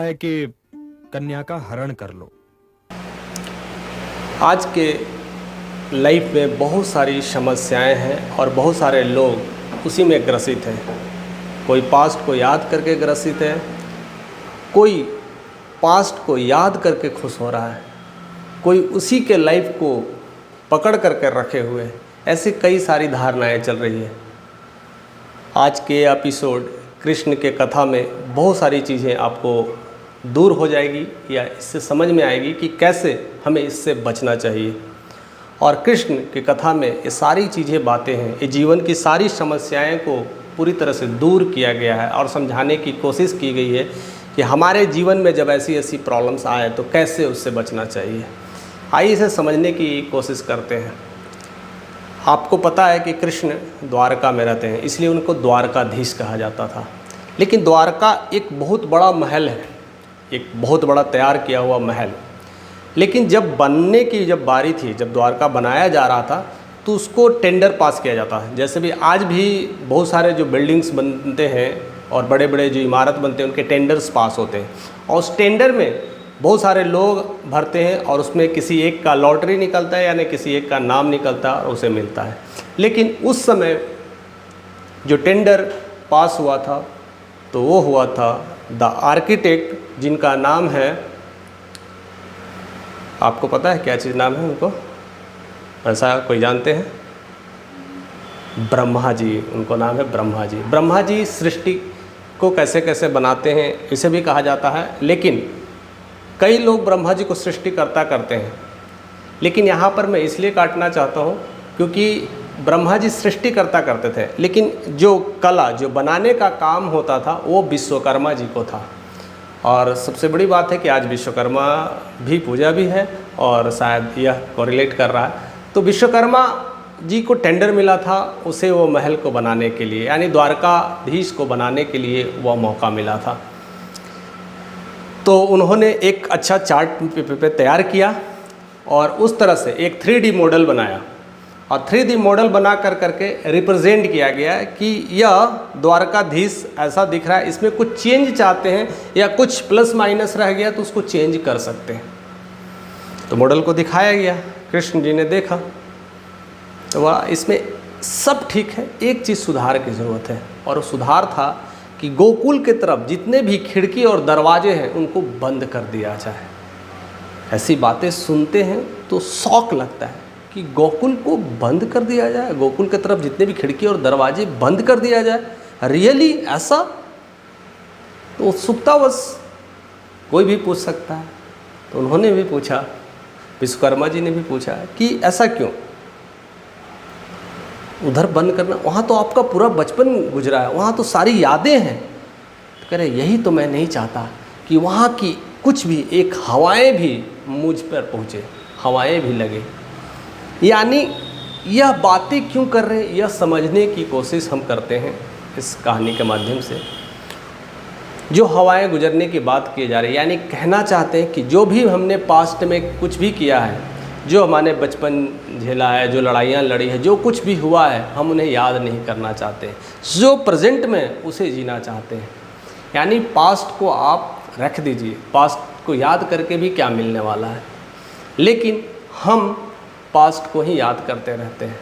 है कि कन्या का हरण कर लो। आज के लाइफ में बहुत सारी समस्याएं हैं और बहुत सारे लोग उसी में ग्रसित हैं। कोई पास्ट को याद करके ग्रसित है, कोई पास्ट को याद करके खुश हो रहा है, कोई उसी के लाइफ को पकड़ करके रखे हुए है। ऐसी कई सारी धारणाएं चल रही है। आज के एपिसोड कृष्ण के कथा में बहुत सारी चीज़ें आपको दूर हो जाएगी या इससे समझ में आएगी कि कैसे हमें इससे बचना चाहिए। और कृष्ण की कथा में ये सारी चीज़ें बातें हैं, ये जीवन की सारी समस्याएं को पूरी तरह से दूर किया गया है और समझाने की कोशिश की गई है कि हमारे जीवन में जब ऐसी ऐसी प्रॉब्लम्स आए तो कैसे उससे बचना चाहिए। आइए इसे समझने की कोशिश करते हैं। आपको पता है कि कृष्ण द्वारका में रहते हैं, इसलिए उनको द्वारकाधीश कहा जाता था। लेकिन द्वारका एक बहुत बड़ा महल है, एक बहुत बड़ा तैयार किया हुआ महल। लेकिन जब बनने की जब बारी थी, जब द्वारका बनाया जा रहा था, तो उसको टेंडर पास किया जाता है। जैसे भी आज भी बहुत सारे जो बिल्डिंग्स बनते हैं और बड़े बड़े जो इमारत बनते हैं उनके टेंडर्स पास होते हैं और उस टेंडर में बहुत सारे लोग भरते हैं और उसमें किसी एक का लॉटरी निकलता है, यानी किसी एक का नाम निकलता है और उसे मिलता है। लेकिन उस समय जो टेंडर पास हुआ था तो वो हुआ था द आर्किटेक्ट, जिनका नाम है, आपको पता है क्या चीज़ नाम है उनको? ऐसा कोई जानते हैं? ब्रह्मा जी, उनको नाम है ब्रह्मा जी। ब्रह्मा जी सृष्टि को कैसे कैसे बनाते हैं इसे भी कहा जाता है। लेकिन कई लोग ब्रह्मा जी को सृष्टिकर्ता करते हैं, लेकिन यहाँ पर मैं इसलिए काटना चाहता हूँ क्योंकि ब्रह्मा जी सृष्टिकर्ता करते थे, लेकिन जो कला, जो बनाने का काम होता था वो विश्वकर्मा जी को था। और सबसे बड़ी बात है कि आज विश्वकर्मा भी पूजा भी है और शायद यह कोरिलेट कर रहा है। तो विश्वकर्मा जी को टेंडर मिला था उसे वो महल को बनाने के लिए, यानी द्वारकाधीश को बनाने के लिए वह मौका मिला था। तो उन्होंने एक अच्छा चार्ट पे तैयार किया और उस तरह से एक 3D मॉडल बनाया और 3D मॉडल बना करके रिप्रेजेंट किया गया कि यह द्वारकाधीश ऐसा दिख रहा है, इसमें कुछ चेंज चाहते हैं या कुछ प्लस माइनस रह गया तो उसको चेंज कर सकते हैं। तो मॉडल को दिखाया गया, कृष्ण जी ने देखा तो वह इसमें सब ठीक है, एक चीज़ सुधार की ज़रूरत है और वो सुधार था कि गोकुल के तरफ जितने भी खिड़की और दरवाजे हैं उनको बंद कर दिया जाए। ऐसी बातें सुनते हैं तो शौक लगता है कि गोकुल को बंद कर दिया जाए, गोकुल के तरफ जितने भी खिड़की और दरवाजे बंद कर दिया जाए, रियली ऐसा? तो उत्सुकतावश कोई भी पूछ सकता है। तो उन्होंने भी पूछा, विश्वकर्मा जी ने भी पूछा कि ऐसा क्यों उधर बंद करना, वहाँ तो आपका पूरा बचपन गुजरा है, वहाँ तो सारी यादें हैं। तो कह रहे यही तो मैं नहीं चाहता कि वहाँ की कुछ भी एक हवाएं भी मुझ पर पहुँचे, हवाएं भी लगे। यानी यह बातें क्यों कर रहे हैं, यह समझने की कोशिश हम करते हैं इस कहानी के माध्यम से। जो हवाएं गुजरने की बात की जा रही है, यानी कहना चाहते हैं कि जो भी हमने पास्ट में कुछ भी किया है, जो हमारे बचपन झेला है, जो लड़ाइयाँ लड़ी है, जो कुछ भी हुआ है, हम उन्हें याद नहीं करना चाहते, जो प्रेजेंट में उसे जीना चाहते हैं। यानी पास्ट को आप रख दीजिए, पास्ट को याद करके भी क्या मिलने वाला है। लेकिन हम पास्ट को ही याद करते रहते हैं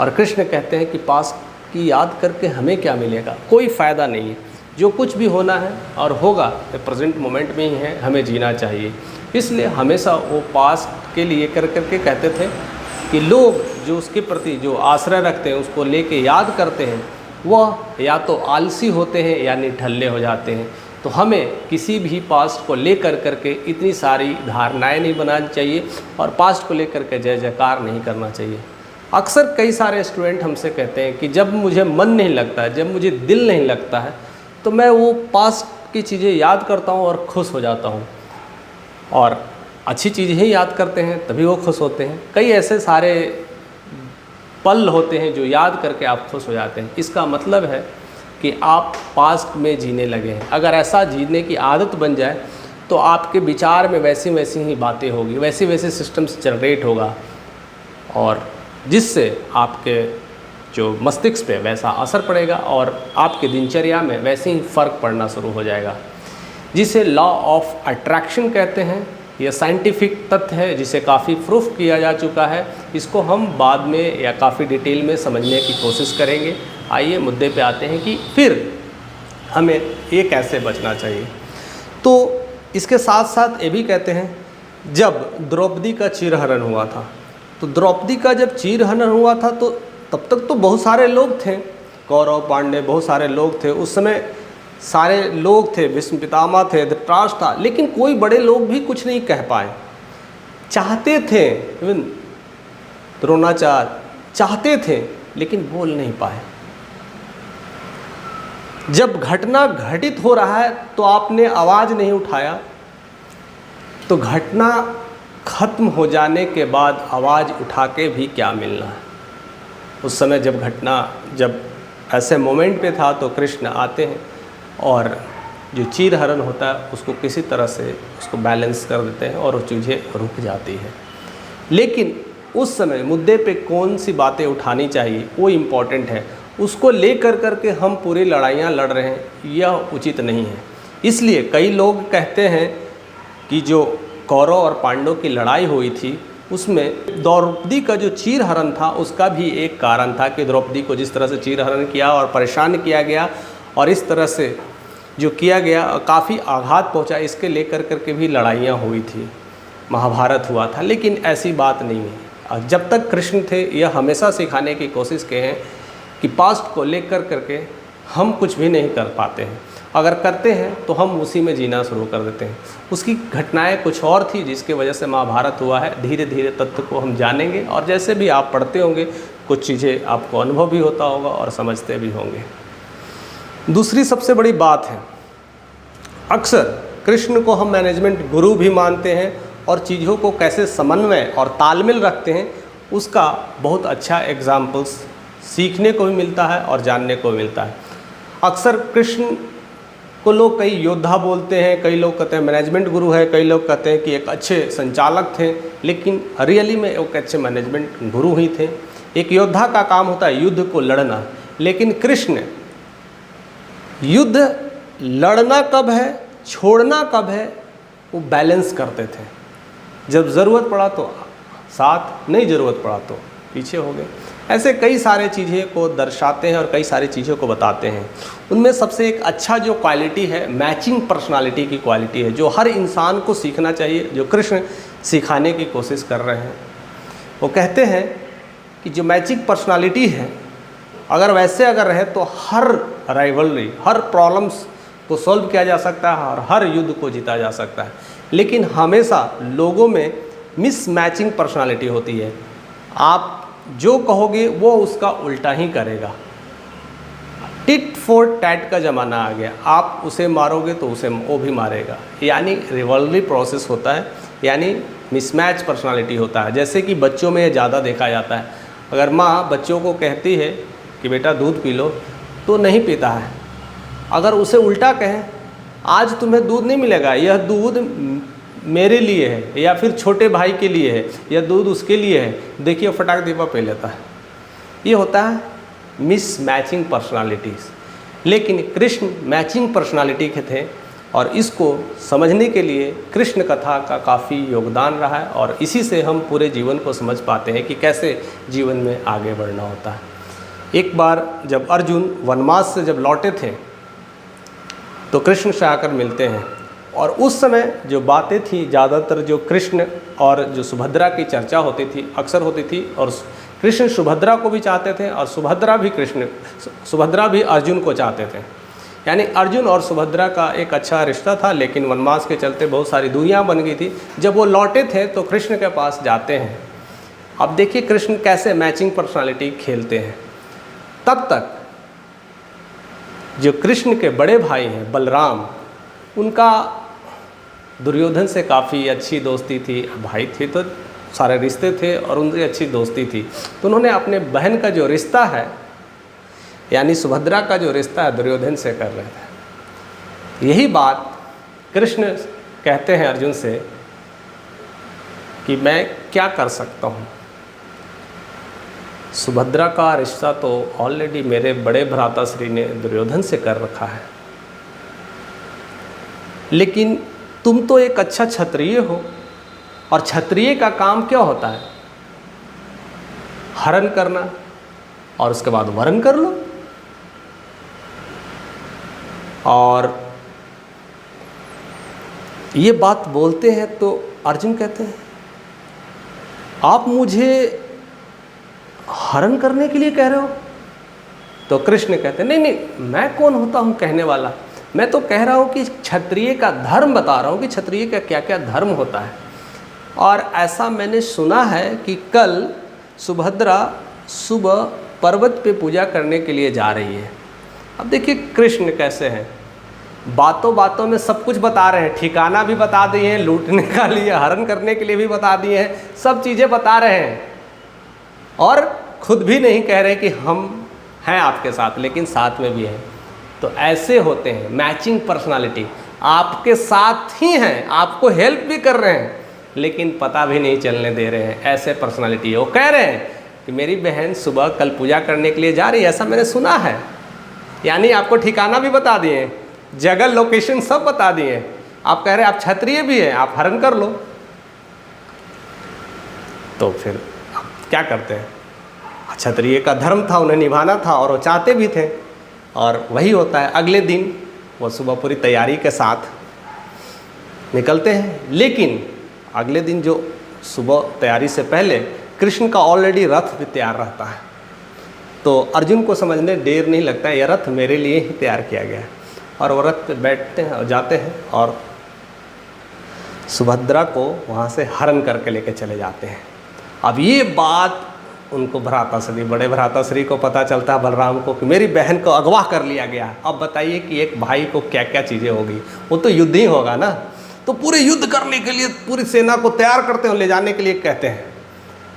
और कृष्ण कहते हैं कि पास्ट की याद करके हमें क्या मिलेगा, कोई फ़ायदा नहीं है। जो कुछ भी होना है और होगा तो प्रेजेंट मोमेंट में ही है, हमें जीना चाहिए। इसलिए हमेशा वो पास्ट के लिए करके कहते थे कि लोग जो उसके प्रति जो आश्रय रखते हैं, उसको लेके याद करते हैं, वह या तो आलसी होते हैं यानी ढल्ले हो जाते हैं। तो हमें किसी भी पास्ट को लेकर करके इतनी सारी धारणाएं नहीं बनानी चाहिए और पास्ट को लेकर के जय जयकार नहीं करना चाहिए। अक्सर कई सारे स्टूडेंट हमसे कहते हैं कि जब मुझे मन नहीं लगता है, जब मुझे दिल नहीं लगता है, तो मैं वो पास्ट की चीज़ें याद करता हूँ और खुश हो जाता हूँ। और अच्छी चीज़ें ही याद करते हैं तभी वो खुश होते हैं। कई ऐसे सारे पल होते हैं जो याद करके आप खुश हो जाते हैं। इसका मतलब है कि आप पास्ट में जीने लगे हैं। अगर ऐसा जीने की आदत बन जाए तो आपके विचार में वैसी वैसी ही बातें होगी, वैसे वैसे सिस्टम्स जनरेट होगा और जिससे आपके जो मस्तिष्क पे वैसा असर पड़ेगा और आपके दिनचर्या में वैसे ही फ़र्क पड़ना शुरू हो जाएगा। जिसे लॉ ऑफ अट्रैक्शन कहते हैं। यह साइंटिफिक तथ्य है जिसे काफ़ी प्रूफ किया जा चुका है। इसको हम बाद में या काफ़ी डिटेल में समझने की कोशिश करेंगे। आइए मुद्दे पे आते हैं कि फिर हमें ये कैसे बचना चाहिए। तो इसके साथ साथ ये भी कहते हैं, जब द्रौपदी का चीरहरण हुआ था, तो द्रौपदी का जब चीरहरण हुआ था तो तब तक तो बहुत सारे लोग थे, कौरव पांडव बहुत सारे लोग थे, उस समय सारे लोग थे, भीष्म पितामह थे, धृतराष्ट्र था, लेकिन कोई बड़े लोग भी कुछ नहीं कह पाए। चाहते थे, इवन द्रोणाचार्य चाहते थे लेकिन बोल नहीं पाए। जब घटना घटित हो रहा है तो आपने आवाज़ नहीं उठाया, तो घटना खत्म हो जाने के बाद आवाज़ उठा के भी क्या मिलना है। उस समय जब ऐसे मोमेंट पे था तो कृष्ण आते हैं और जो चीरहरण होता है उसको किसी तरह से उसको बैलेंस कर देते हैं और वो चीज़ें रुक जाती हैं। लेकिन उस समय मुद्दे पे कौन सी बातें उठानी चाहिए वो इम्पॉर्टेंट है। उसको ले करके हम पूरी लड़ाइयाँ लड़ रहे हैं, यह उचित नहीं है। इसलिए कई लोग कहते हैं कि जो कौरव और पांडव की लड़ाई हुई थी उसमें द्रौपदी का जो चीरहरण था उसका भी एक कारण था कि द्रौपदी को जिस तरह से चीरहरण किया और परेशान किया गया और इस तरह से जो किया गया काफ़ी आघात पहुंचा, इसके लेकर के भी लड़ाइयाँ हुई थी, महाभारत हुआ था। लेकिन ऐसी बात नहीं है। जब तक कृष्ण थे यह हमेशा सिखाने की कोशिश किए हैं कि पास्ट को लेकर करके हम कुछ भी नहीं कर पाते हैं, अगर करते हैं तो हम उसी में जीना शुरू कर देते हैं। उसकी घटनाएं कुछ और थी जिसकी वजह से महाभारत हुआ है। धीरे धीरे तत्व को हम जानेंगे और जैसे भी आप पढ़ते होंगे कुछ चीज़ें आपको अनुभव भी होता होगा और समझते भी होंगे। दूसरी सबसे बड़ी बात है, अक्सर कृष्ण को हम मैनेजमेंट गुरु भी मानते हैं और चीज़ों को कैसे समन्वय और तालमेल रखते हैं उसका बहुत अच्छा एग्जाम्पल्स सीखने को भी मिलता है और जानने को भी मिलता है। अक्सर कृष्ण को लोग कई योद्धा बोलते हैं, कई लोग कहते हैं मैनेजमेंट गुरु है, कई लोग कहते हैं कि एक अच्छे संचालक थे, लेकिन रियली में एक अच्छे मैनेजमेंट गुरु ही थे। एक योद्धा का काम होता है युद्ध को लड़ना, लेकिन कृष्ण युद्ध लड़ना कब है, छोड़ना कब है, वो बैलेंस करते थे। जब ज़रूरत पड़ा तो साथ, नहीं ज़रूरत पड़ा तो पीछे हो गए। ऐसे कई सारे चीज़ें को दर्शाते हैं और कई सारी चीज़ों को बताते हैं। उनमें सबसे एक अच्छा जो क्वालिटी है मैचिंग पर्सनालिटी की क्वालिटी है, जो हर इंसान को सीखना चाहिए, जो कृष्ण सिखाने की कोशिश कर रहे हैं। वो कहते हैं कि जो मैचिंग पर्सनालिटी है अगर वैसे रहे तो हर राइवलरी, हर प्रॉब्लम्स को सॉल्व किया जा सकता है और हर युद्ध को जीता जा सकता है। लेकिन हमेशा लोगों में मिसमैचिंग पर्सनालिटी होती है। आप जो कहोगे वो उसका उल्टा ही करेगा। टिट फॉर टैट का ज़माना आ गया, आप उसे मारोगे तो उसे वो भी मारेगा, यानी रिवॉल्वरी प्रोसेस होता है, यानी मिसमैच पर्सनालिटी होता है। जैसे कि बच्चों में ज़्यादा देखा जाता है। अगर माँ बच्चों को कहती है कि बेटा दूध पी लो तो नहीं पीता है। अगर उसे उल्टा कहें आज तुम्हें दूध नहीं मिलेगा, यह दूध मेरे लिए है या फिर छोटे भाई के लिए है, यह दूध उसके लिए है, देखिए फटाक दीपा पी लेता है। ये होता है मिसमैचिंग पर्सनालिटीज़। लेकिन कृष्ण मैचिंग पर्सनालिटी के थे और इसको समझने के लिए कृष्ण कथा का काफ़ी योगदान रहा है और इसी से हम पूरे जीवन को समझ पाते हैं कि कैसे जीवन में आगे बढ़ना होता है। एक बार जब अर्जुन वनवास से जब लौटे थे तो कृष्ण से आकर मिलते हैं और उस समय जो बातें थी ज़्यादातर जो कृष्ण और जो सुभद्रा की चर्चा होती थी, अक्सर होती थी, और कृष्ण सुभद्रा को भी चाहते थे और सुभद्रा भी अर्जुन को चाहते थे। यानी अर्जुन और सुभद्रा का एक अच्छा रिश्ता था, लेकिन वनवास के चलते बहुत सारी दूरियां बन गई थी। जब वो लौटे थे तो कृष्ण के पास जाते हैं। अब देखिए कृष्ण कैसे मैचिंग पर्सनालिटी खेलते हैं। तब तक जो कृष्ण के बड़े भाई हैं बलराम, उनका दुर्योधन से काफ़ी अच्छी दोस्ती थी, भाई थे तो सारे रिश्ते थे और उनकी अच्छी दोस्ती थी। तो उन्होंने अपने बहन का जो रिश्ता है यानी सुभद्रा का जो रिश्ता है दुर्योधन से कर रहे थे। यही बात कृष्ण कहते हैं अर्जुन से कि मैं क्या कर सकता हूँ। सुभद्रा का रिश्ता तो ऑलरेडी मेरे बड़े भ्राताश्री ने दुर्योधन से कर रखा है, लेकिन तुम तो एक अच्छा क्षत्रिय हो, और क्षत्रिय का काम क्या होता है? हरण करना, और उसके बाद वरण कर लो। और ये बात बोलते हैं तो अर्जुन कहते हैं, आप मुझे हरण करने के लिए कह रहे हो? तो कृष्ण कहते हैं, नहीं नहीं, मैं कौन होता हूँ कहने वाला, मैं तो कह रहा हूँ कि क्षत्रिय का धर्म बता रहा हूँ कि क्षत्रिय का क्या क्या धर्म होता है। और ऐसा मैंने सुना है कि कल सुभद्रा सुबह पर्वत पे पूजा करने के लिए जा रही है। अब देखिए कृष्ण कैसे हैं, बातों बातों में सब कुछ बता रहे हैं, ठिकाना भी बता दिए हैं, लूटने का लिए, हरण करने के लिए भी बता दिए हैं, सब चीज़ें बता रहे हैं, और खुद भी नहीं कह रहे कि हम हैं आपके साथ, लेकिन साथ में भी हैं। तो ऐसे होते हैं मैचिंग पर्सनालिटी, आपके साथ ही हैं, आपको हेल्प भी कर रहे हैं, लेकिन पता भी नहीं चलने दे रहे हैं। ऐसे पर्सनालिटी है। वो कह रहे हैं कि मेरी बहन सुबह कल पूजा करने के लिए जा रही है, ऐसा मैंने सुना है, यानी आपको ठिकाना भी बता दिए, जगह लोकेशन सब बता दिए। आप कह रहे हैं आप क्षत्रिय भी हैं, आप हरण कर लो। तो फिर आप क्या करते हैं? क्षत्रिय का धर्म था, उन्हें निभाना था, और वो चाहते भी थे, और वही होता है। अगले दिन वो सुबह पूरी तैयारी के साथ निकलते हैं, लेकिन अगले दिन जो सुबह तैयारी से पहले कृष्ण का ऑलरेडी रथ भी तैयार रहता है। तो अर्जुन को समझने देर नहीं लगता है, यह रथ मेरे लिए ही तैयार किया गया है। और वो रथ पे बैठते हैं और जाते हैं, और सुभद्रा को वहाँ से हरण करके लेके चले जाते हैं। अब ये बात उनको भ्राताश्री, बड़े भ्राताश्री को पता चलता है, बलराम को, कि मेरी बहन को अगवा कर लिया गया। अब बताइए कि एक भाई को क्या क्या चीज़ें होगी, वो तो युद्ध ही होगा ना। तो पूरे युद्ध करने के लिए पूरी सेना को तैयार करते हैं, ले जाने के लिए कहते हैं।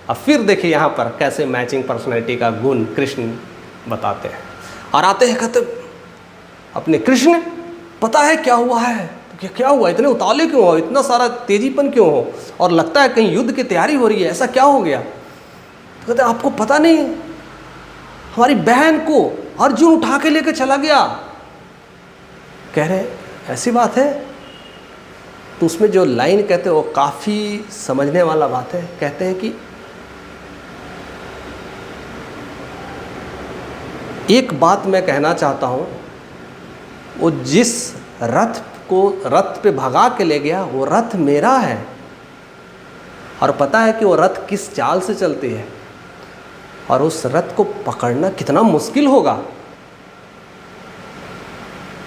अब फिर देखिए यहाँ पर कैसे मैचिंग पर्सनैलिटी का गुण कृष्ण बताते हैं। और आते हैं, कहते अपने, कृष्ण पता है क्या हुआ है? तो क्या हुआ, इतने उतावले क्यों हो, इतना सारा तेजीपन क्यों हो, और लगता है कहीं युद्ध की तैयारी हो रही है, ऐसा क्या हो गया? तो कहते आपको पता नहीं, हमारी बहन को अर्जुन उठा के लेकर चला गया। कह रहे ऐसी बात है? तो उसमें जो लाइन कहते हैं वो काफ़ी समझने वाला बात है। कहते हैं कि एक बात मैं कहना चाहता हूँ, वो जिस रथ को रथ पे भगा के ले गया, वो रथ मेरा है, और पता है कि वो रथ किस चाल से चलती है, और उस रथ को पकड़ना कितना मुश्किल होगा।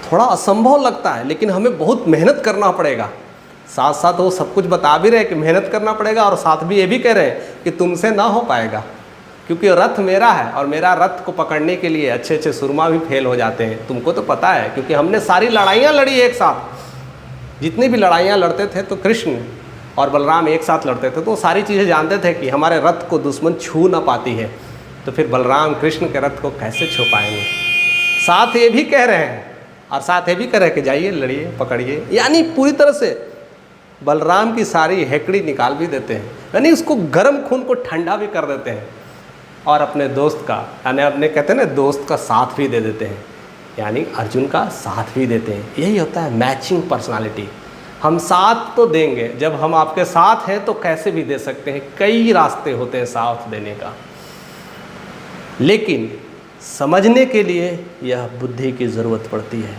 थोड़ा असंभव लगता है, लेकिन हमें बहुत मेहनत करना पड़ेगा। साथ साथ वो सब कुछ बता भी रहे कि मेहनत करना पड़ेगा, और साथ भी ये भी कह रहे हैं कि तुमसे ना हो पाएगा, क्योंकि रथ मेरा है, और मेरा रथ को पकड़ने के लिए अच्छे अच्छे सुरमा भी फेल हो जाते हैं। तुमको तो पता है, क्योंकि हमने सारी लड़ाइयाँ लड़ी एक साथ। जितनी भी लड़ाइयाँ लड़ते थे तो कृष्ण और बलराम एक साथ लड़ते थे, तो सारी चीज़ें जानते थे कि हमारे रथ को दुश्मन छू ना पाती है। तो फिर बलराम कृष्ण के रथ को कैसे छू पाएंगे? साथ ये भी कह रहे हैं, और साथ ये भी कह रहे हैं कि जाइए, लड़िए, पकड़िए। यानी पूरी तरह से बलराम की सारी हेकड़ी निकाल भी देते हैं, यानी उसको गर्म खून को ठंडा भी कर देते हैं, और अपने दोस्त का, यानी अपने कहते हैं ना, दोस्त का साथ भी दे देते हैं, यानी अर्जुन का साथ भी देते हैं। यही होता है मैचिंग पर्सनालिटी। हम साथ तो देंगे, जब हम आपके साथ हैं तो कैसे भी दे सकते हैं, कई रास्ते होते हैं साथ देने का, लेकिन समझने के लिए यह बुद्धि की ज़रूरत पड़ती है।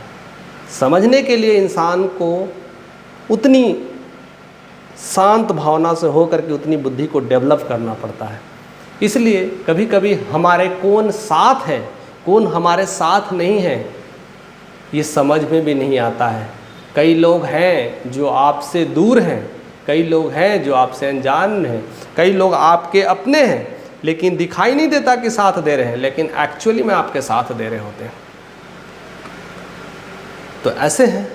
समझने के लिए इंसान को उतनी शांत भावना से होकर के उतनी बुद्धि को डेवलप करना पड़ता है। इसलिए कभी कभी हमारे कौन साथ है, कौन हमारे साथ नहीं है, ये समझ में भी नहीं आता है। कई लोग हैं जो आपसे दूर हैं, कई लोग हैं जो आपसे अनजान हैं, कई लोग आपके अपने हैं, लेकिन दिखाई नहीं देता कि साथ दे रहे हैं, लेकिन एक्चुअली में आपके साथ दे रहे होते हैं। तो ऐसे हैं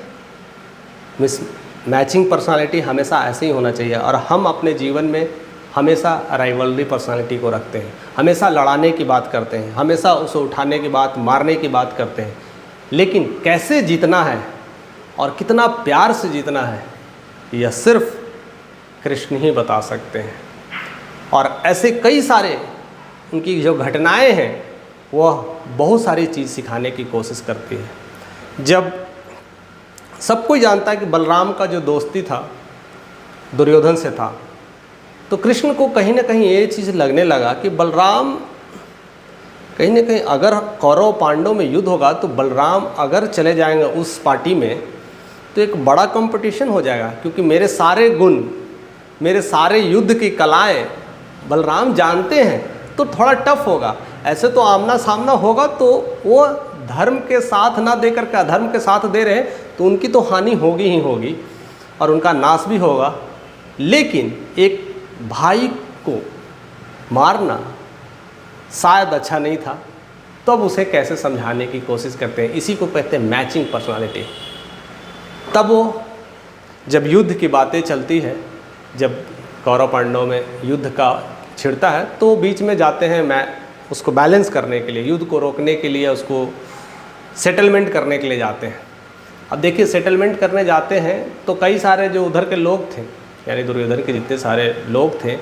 मैचिंग पर्सनालिटी, हमेशा ऐसे ही होना चाहिए। और हम अपने जीवन में हमेशा राइवलरी पर्सनालिटी को रखते हैं, हमेशा लड़ाने की बात करते हैं, हमेशा उसे उठाने की बात, मारने की बात करते हैं, लेकिन कैसे जीतना है और कितना प्यार से जीतना है, यह सिर्फ कृष्ण ही बता सकते हैं। और ऐसे कई सारे उनकी जो घटनाएं हैं, वह बहुत सारी चीज़ सिखाने की कोशिश करती है। जब सब कोई जानता है कि बलराम का जो दोस्ती था दुर्योधन से था, तो कृष्ण को कहीं ना कहीं ये चीज़ लगने लगा कि बलराम कहीं ना कहीं अगर कौरव पांडव में युद्ध होगा तो बलराम अगर चले जाएंगे उस पार्टी में तो एक बड़ा कंपटीशन हो जाएगा, क्योंकि मेरे सारे गुण, मेरे सारे युद्ध की कलाएं बलराम जानते हैं, तो थोड़ा टफ होगा। ऐसे तो आमना सामना होगा तो वो धर्म के साथ ना देकर के अधर्म के साथ दे रहे तो उनकी तो हानि होगी ही होगी और उनका नाश भी होगा। लेकिन एक भाई को मारना शायद अच्छा नहीं था, तब उसे कैसे समझाने की कोशिश करते हैं, इसी को कहते हैं मैचिंग पर्सनालिटी। तब वो जब युद्ध की बातें चलती है, जब कौरव पांडव में युद्ध का छिड़ता है तो बीच में जाते हैं मैं उसको बैलेंस करने के लिए, युद्ध को रोकने के लिए, उसको सेटलमेंट करने के लिए जाते हैं। अब देखिए सेटलमेंट करने जाते हैं तो कई सारे जो उधर के लोग थे, यानी दुर्योधन के जितने सारे लोग थे,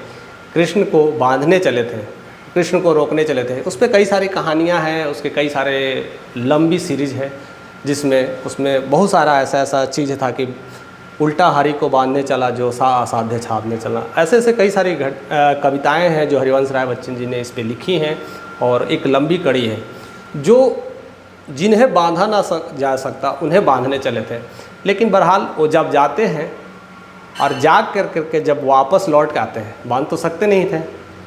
कृष्ण को बांधने चले थे, कृष्ण को रोकने चले थे। उस पर कई सारी कहानियाँ हैं, उसके कई सारे लंबी सीरीज है जिसमें उसमें बहुत सारा ऐसा चीज़ था कि उल्टा हरि को बांधने चला जो असाध्य छापने चला। ऐसे ऐसे कई सारी कविताएं हैं जो हरिवंश राय बच्चन जी ने इस पे लिखी हैं और एक लंबी कड़ी है। जो जिन्हें बांधा ना जा सकता उन्हें बांधने चले थे, लेकिन बहरहाल वो जब जाते हैं और जाग कर करके जब वापस लौट के आते हैं, बांध तो सकते नहीं थे,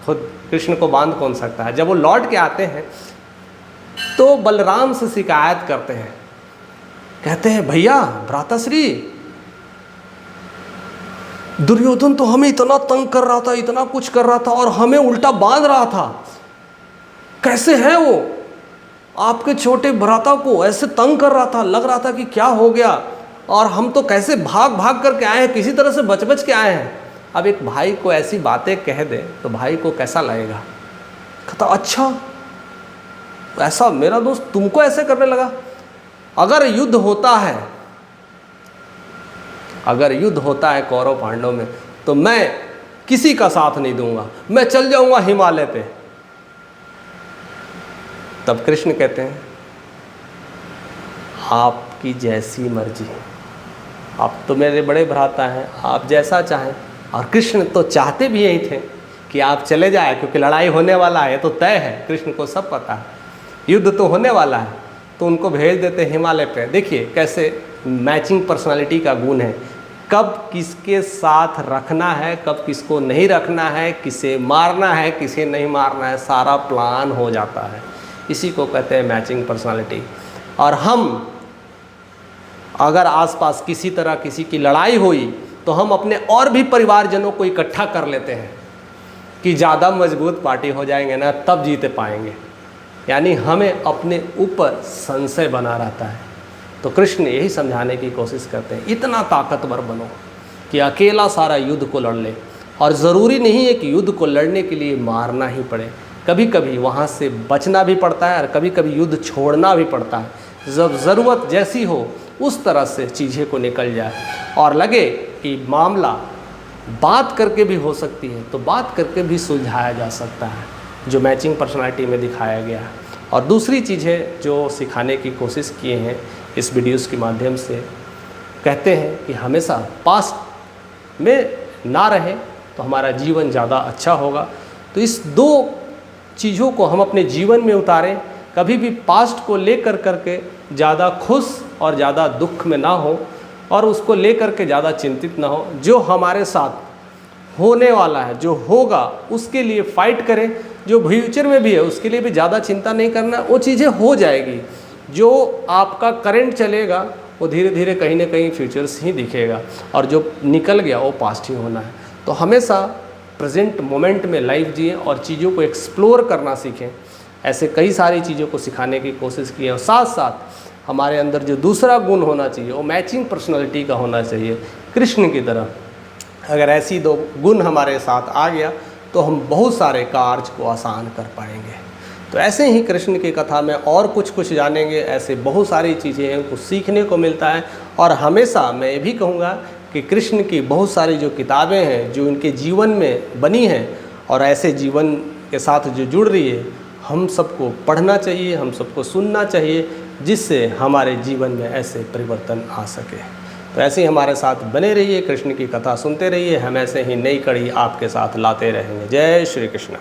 खुद कृष्ण को बांध कौन सकता है। जब वो लौट के आते हैं तो बलराम से शिकायत करते हैं, कहते हैं भैया भ्राताश्री, दुर्योधन तो हमें इतना तंग कर रहा था, इतना कुछ कर रहा था और हमें उल्टा बांध रहा था, कैसे है वो, आपके छोटे भ्राता को ऐसे तंग कर रहा था, लग रहा था कि क्या हो गया, और हम तो कैसे भाग भाग करके आए हैं, किसी तरह से बच बच के आए हैं। अब एक भाई को ऐसी बातें कह दे तो भाई को कैसा लगेगा, कहता अच्छा ऐसा मेरा दोस्त तुमको ऐसे करने लगा। अगर युद्ध होता है कौरव पांडव में तो मैं किसी का साथ नहीं दूंगा, मैं चल जाऊंगा हिमालय पे। तब कृष्ण कहते हैं आपकी जैसी मर्जी, आप तो मेरे बड़े भ्राता हैं, आप जैसा चाहें। और कृष्ण तो चाहते भी यही थे कि आप चले जाए, क्योंकि लड़ाई होने वाला है, तो तय है, कृष्ण को सब पता है, युद्ध तो होने वाला है, तो उनको भेज देते हिमालय पे। देखिए कैसे मैचिंग पर्सनालिटी का गुण है, कब किसके साथ रखना है, कब किसको नहीं रखना है, किसे मारना है, किसे नहीं मारना है, सारा प्लान हो जाता है। इसी को कहते हैं मैचिंग पर्सनालिटी। और हम अगर आसपास किसी तरह किसी की लड़ाई हुई तो हम अपने और भी परिवारजनों को इकट्ठा कर लेते हैं कि ज़्यादा मजबूत पार्टी हो जाएंगे ना, तब जीते पाएंगे। यानी हमें अपने ऊपर संशय बना रहता है। तो कृष्ण यही समझाने की कोशिश करते हैं, इतना ताकतवर बनो कि अकेला सारा युद्ध को लड़ ले। और ज़रूरी नहीं है कि युद्ध को लड़ने के लिए मारना ही पड़े, कभी कभी वहाँ से बचना भी पड़ता है और कभी कभी युद्ध छोड़ना भी पड़ता है। जब ज़रूरत जैसी हो उस तरह से चीज़ें को निकल जाए और लगे कि मामला बात करके भी हो सकती है तो बात करके भी सुलझाया जा सकता है, जो मैचिंग पर्सनालिटी में दिखाया गया है। और दूसरी चीज़ें जो सिखाने की कोशिश किए हैं इस वीडियोस के माध्यम से, कहते हैं कि हमेशा पास्ट में ना रहे तो हमारा जीवन ज़्यादा अच्छा होगा। तो इस दो चीज़ों को हम अपने जीवन में उतारें, कभी भी पास्ट को लेकर करके ज़्यादा खुश और ज़्यादा दुख में ना हो और उसको लेकर के ज़्यादा चिंतित ना हो। जो हमारे साथ होने वाला है, जो होगा, उसके लिए फ़ाइट करें। जो फ्यूचर में भी है उसके लिए भी ज़्यादा चिंता नहीं करना, वो चीज़ें हो जाएगी। जो आपका करंट चलेगा वो धीरे धीरे कहीं ना कहीं फ्यूचर्स ही दिखेगा, और जो निकल गया वो पास्ट ही होना है। तो हमेशा प्रेजेंट मोमेंट में लाइफ जिए और चीज़ों को एक्सप्लोर करना सीखें। ऐसे कई सारी चीज़ों को सिखाने की कोशिश की है। और साथ साथ हमारे अंदर जो दूसरा गुण होना चाहिए वो मैचिंग पर्सनालिटी का होना चाहिए, कृष्ण की तरह। अगर ऐसी दो गुण हमारे साथ आ गया तो हम बहुत सारे कार्य को आसान कर पाएंगे। तो ऐसे ही कृष्ण की कथा में और कुछ जानेंगे, ऐसे बहुत सारी चीज़ें हैं, कुछ सीखने को मिलता है। और हमेशा मैं ये भी कहूँगा कि कृष्ण की बहुत सारी जो किताबें हैं जो इनके जीवन में बनी हैं और ऐसे जीवन के साथ जो जुड़ रही है, हम सबको पढ़ना चाहिए, हम सबको सुनना चाहिए, जिससे हमारे जीवन में ऐसे परिवर्तन आ सके। तो ऐसे ही हमारे साथ बने रहिए, कृष्ण की कथा सुनते रहिए, हम ऐसे ही नई कड़ी आपके साथ लाते रहेंगे। जय श्री कृष्ण।